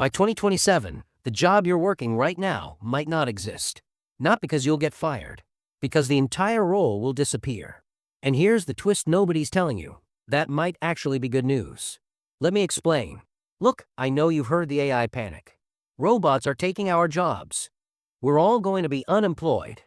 By 2027, the job you're working right now might not exist. Not because you'll get fired, because the entire role will disappear. And here's the twist nobody's telling you. That might actually be good news. Let me explain. Look, I know you've heard the AI panic. Robots are taking our jobs. We're all going to be unemployed.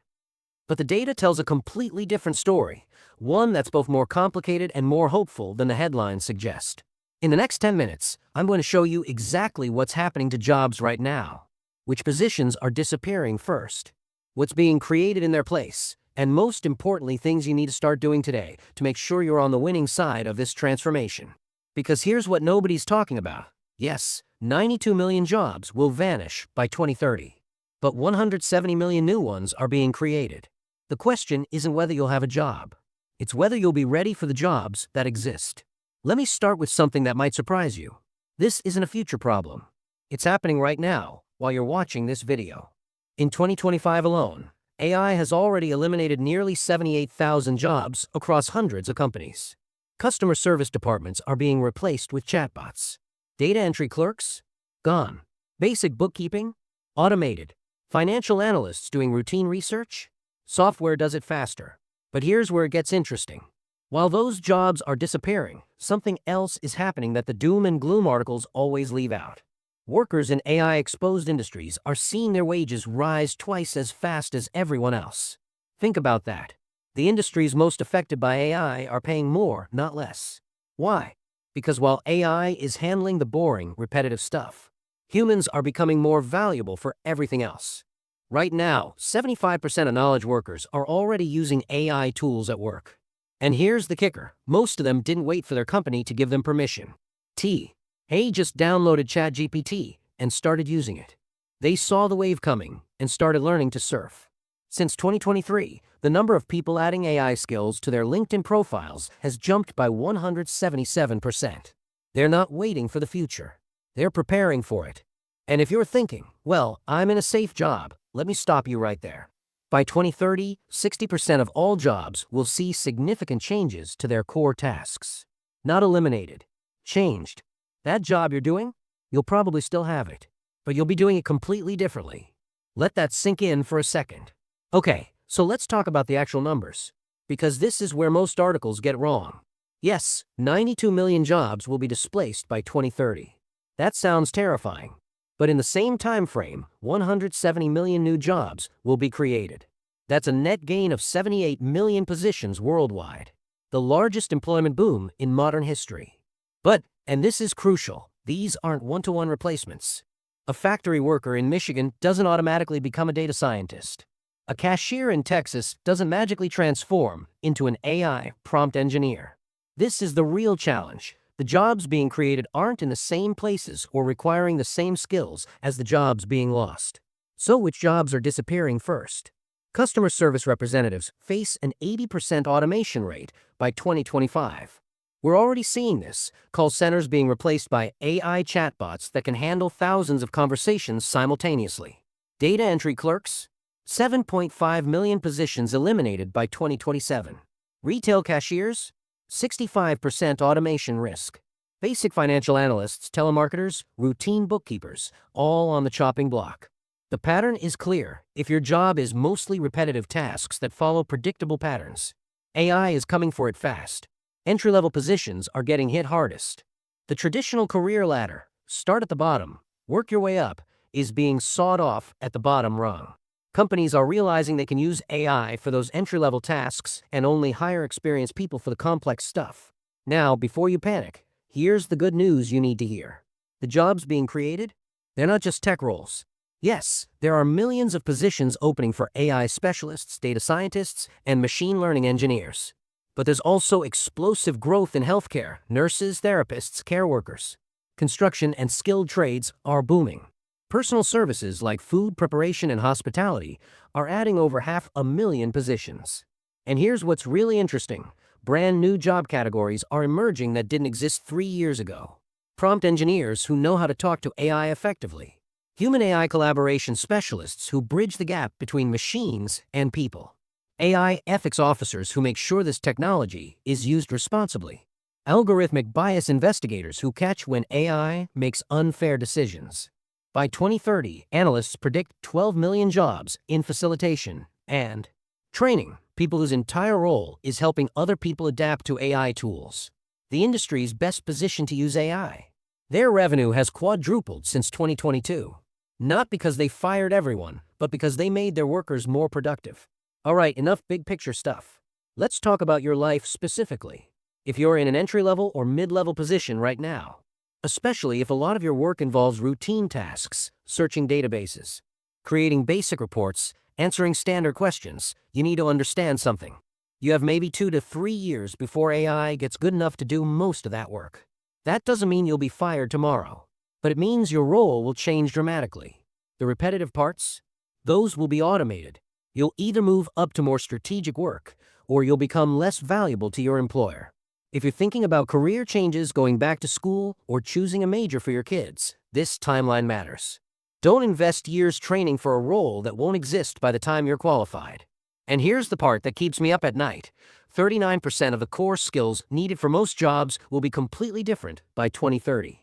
But the data tells a completely different story, one that's both more complicated and more hopeful than the headlines suggest. In the next 10 minutes, I'm going to show you exactly what's happening to jobs right now, which positions are disappearing first, what's being created in their place, and most importantly, things you need to start doing today to make sure you're on the winning side of this transformation. Because here's what nobody's talking about. Yes, 92 million jobs will vanish by 2030, but 170 million new ones are being created. The question isn't whether you'll have a job. It's whether you'll be ready for the jobs that exist. Let me start with something that might surprise you. This isn't a future problem. It's happening right now while you're watching this video. In 2025 alone, AI has already eliminated nearly 78,000 jobs across hundreds of companies. Customer service departments are being replaced with chatbots. Data entry clerks? Gone. Basic bookkeeping? Automated. Financial analysts doing routine research? Software does it faster. But here's where it gets interesting. While those jobs are disappearing, something else is happening that the doom and gloom articles always leave out. Workers in AI-exposed industries are seeing their wages rise twice as fast as everyone else. Think about that. The industries most affected by AI are paying more, not less. Why? Because while AI is handling the boring, repetitive stuff, humans are becoming more valuable for everything else. Right now, 75% of knowledge workers are already using AI tools at work. And here's the kicker. Most of them didn't wait for their company to give them permission. Hey, just downloaded ChatGPT and started using it. They saw the wave coming and started learning to surf. Since 2023, the number of people adding AI skills to their LinkedIn profiles has jumped by 177%. They're not waiting for the future. They're preparing for it. And if you're thinking, well, I'm in a safe job, let me stop you right there. By 2030, 60% of all jobs will see significant changes to their core tasks. Not eliminated, changed. That job you're doing, you'll probably still have it, but you'll be doing it completely differently. Let that sink in for a second. Okay, so let's talk about the actual numbers, because this is where most articles get wrong. Yes, 92 million jobs will be displaced by 2030. That sounds terrifying. But in the same time frame, 170 million new jobs will be created. That's a net gain of 78 million positions worldwide, the largest employment boom in modern history. But, and this is crucial, these aren't one-to-one replacements. A factory worker in Michigan doesn't automatically become a data scientist. A cashier in Texas doesn't magically transform into an AI prompt engineer. This is the real challenge. The jobs being created aren't in the same places or requiring the same skills as the jobs being lost. So which jobs are disappearing first? Customer service representatives face an 80% automation rate by 2025. We're already seeing this, call centers being replaced by AI chatbots that can handle thousands of conversations simultaneously. Data entry clerks? 7.5 million positions eliminated by 2027. Retail cashiers? 65% automation risk. Basic financial analysts, telemarketers, routine bookkeepers, all on the chopping block. The pattern is clear. If your job is mostly repetitive tasks that follow predictable patterns, AI is coming for it fast. Entry-level positions are getting hit hardest. The traditional career ladder, start at the bottom, work your way up, is being sawed off at the bottom rung. Companies are realizing they can use AI for those entry-level tasks and only hire experienced people for the complex stuff. Now, before you panic, here's the good news you need to hear. The jobs being created? They're not just tech roles. Yes, there are millions of positions opening for AI specialists, data scientists, and machine learning engineers. But there's also explosive growth in healthcare, nurses, therapists, care workers. Construction and skilled trades are booming. Personal services like food preparation and hospitality are adding over 500,000 positions. And here's what's really interesting. Brand new job categories are emerging that didn't exist 3 years ago. Prompt engineers who know how to talk to AI effectively. Human-AI collaboration specialists who bridge the gap between machines and people. AI ethics officers who make sure this technology is used responsibly. Algorithmic bias investigators who catch when AI makes unfair decisions. By 2030, analysts predict 12 million jobs in facilitation and training, people whose entire role is helping other people adapt to AI tools. The industry's best positioned to use AI. Their revenue has quadrupled since 2022. Not because they fired everyone, but because they made their workers more productive. All right, enough big picture stuff. Let's talk about your life specifically. If you're in an entry-level or mid-level position right now, especially if a lot of your work involves routine tasks, searching databases, creating basic reports, answering standard questions, you need to understand something. You have maybe 2 to 3 years before AI gets good enough to do most of that work. That doesn't mean you'll be fired tomorrow, but it means your role will change dramatically. The repetitive parts, those will be automated. You'll either move up to more strategic work, or you'll become less valuable to your employer. If you're thinking about career changes, going back to school, or choosing a major for your kids, this timeline matters. Don't invest years training for a role that won't exist by the time you're qualified. And here's the part that keeps me up at night. 39% of the core skills needed for most jobs will be completely different by 2030.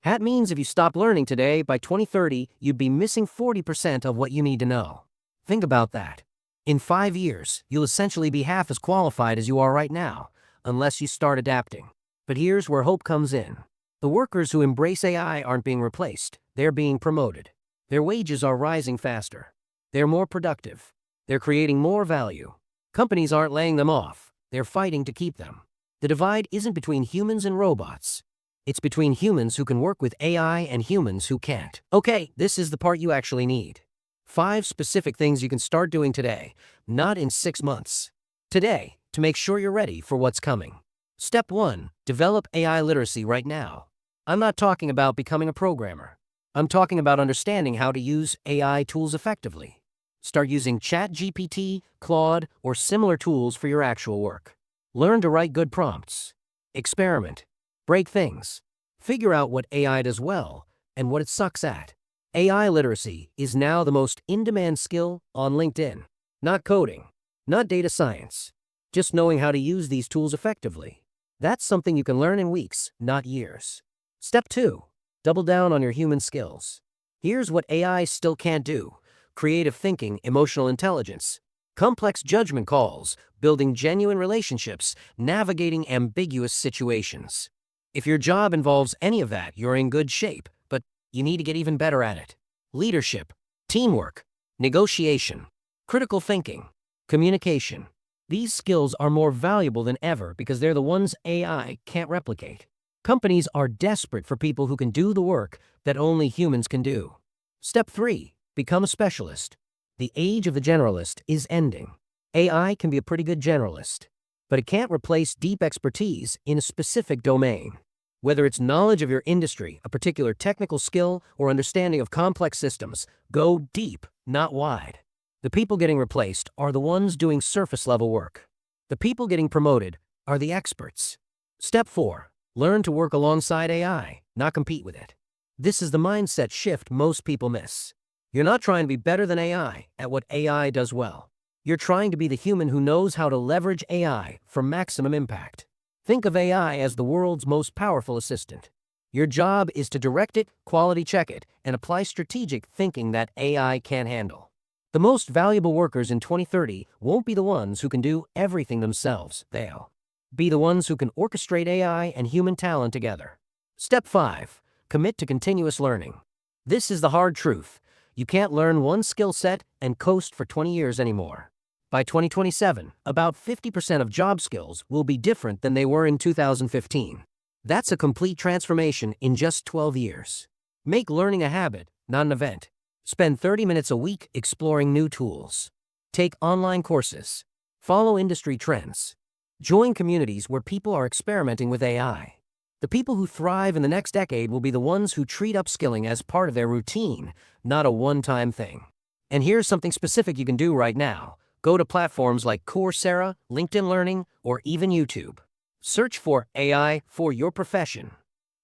That means if you stop learning today, by 2030, you'd be missing 40% of what you need to know. Think about that. In 5 years, you'll essentially be half as qualified as you are right now, unless you start adapting. But here's where hope comes in. The workers who embrace AI aren't being replaced, they're being promoted. Their wages are rising faster. They're more productive. They're creating more value. Companies aren't laying them off, they're fighting to keep them. The divide isn't between humans and robots. It's between humans who can work with AI and humans who can't. Okay, this is the part you actually need. 5 specific things you can start doing today, not in 6 months. Today, to make sure you're ready for what's coming. Step 1. Develop AI literacy right now. I'm not talking about becoming a programmer. I'm talking about understanding how to use AI tools effectively. Start using ChatGPT, Claude, or similar tools for your actual work. Learn to write good prompts. Experiment. Break things. Figure out what AI does well and what it sucks at. AI literacy is now the most in-demand skill on LinkedIn. Not coding, not data science, just knowing how to use these tools effectively. That's something you can learn in weeks, not years. Step 2. Double down on your human skills. Here's what AI still can't do: creative thinking, emotional intelligence, complex judgment calls, building genuine relationships, navigating ambiguous situations. If your job involves any of that, you're in good shape, but you need to get even better at it. Leadership, teamwork, negotiation, critical thinking, communication. These skills are more valuable than ever because they're the ones AI can't replicate. Companies are desperate for people who can do the work that only humans can do. Step 3. Become a specialist. The age of the generalist is ending. AI can be a pretty good generalist, but it can't replace deep expertise in a specific domain. Whether it's knowledge of your industry, a particular technical skill, or understanding of complex systems, go deep, not wide. The people getting replaced are the ones doing surface-level work. The people getting promoted are the experts. Step 4. Learn to work alongside AI, not compete with it. This is the mindset shift most people miss. You're not trying to be better than AI at what AI does well. You're trying to be the human who knows how to leverage AI for maximum impact. Think of AI as the world's most powerful assistant. Your job is to direct it, quality check it, and apply strategic thinking that AI can't handle. The most valuable workers in 2030 won't be the ones who can do everything themselves. They'll be the ones who can orchestrate AI and human talent together. Step 5. Commit to continuous learning. This is the hard truth. You can't learn one skill set and coast for 20 years anymore. By 2027, about 50% of job skills will be different than they were in 2015. That's a complete transformation in just 12 years. Make learning a habit, not an event. Spend 30 minutes a week exploring new tools. Take online courses. Follow industry trends. Join communities where people are experimenting with AI. The people who thrive in the next decade will be the ones who treat upskilling as part of their routine, not a one-time thing. And here's something specific you can do right now. Go to platforms like Coursera, LinkedIn Learning, or even YouTube. Search for AI for your profession.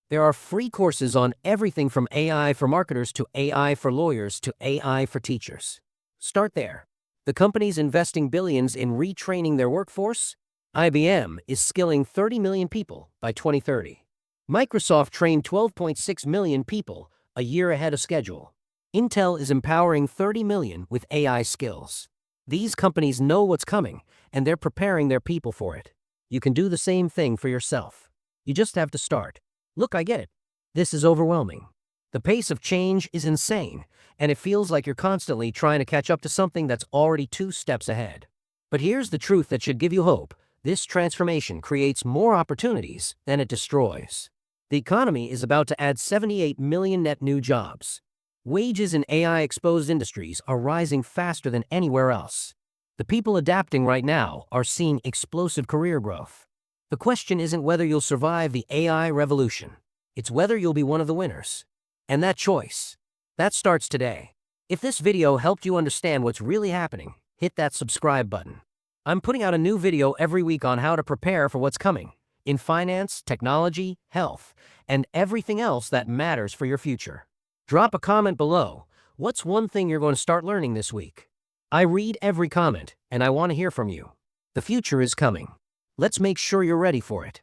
There are free courses on everything from AI for marketers to AI for lawyers to AI for teachers. Start there. The companies investing billions in retraining their workforce? IBM is skilling 30 million people by 2030. Microsoft trained 12.6 million people a year ahead of schedule. Intel is empowering 30 million with AI skills. These companies know what's coming, and they're preparing their people for it. You can do the same thing for yourself. You just have to start. Look, I get it. This is overwhelming. The pace of change is insane, and it feels like you're constantly trying to catch up to something that's already 2 steps ahead. But here's the truth that should give you hope. This transformation creates more opportunities than it destroys. The economy is about to add 78 million net new jobs. Wages in AI-exposed industries are rising faster than anywhere else. The people adapting right now are seeing explosive career growth. The question isn't whether you'll survive the AI revolution. It's whether you'll be one of the winners. And that choice, that starts today. If this video helped you understand what's really happening, hit that subscribe button. I'm putting out a new video every week on how to prepare for what's coming in finance, technology, health, and everything else that matters for your future. Drop a comment below. What's one thing you're going to start learning this week? I read every comment, and I want to hear from you. The future is coming. Let's make sure you're ready for it.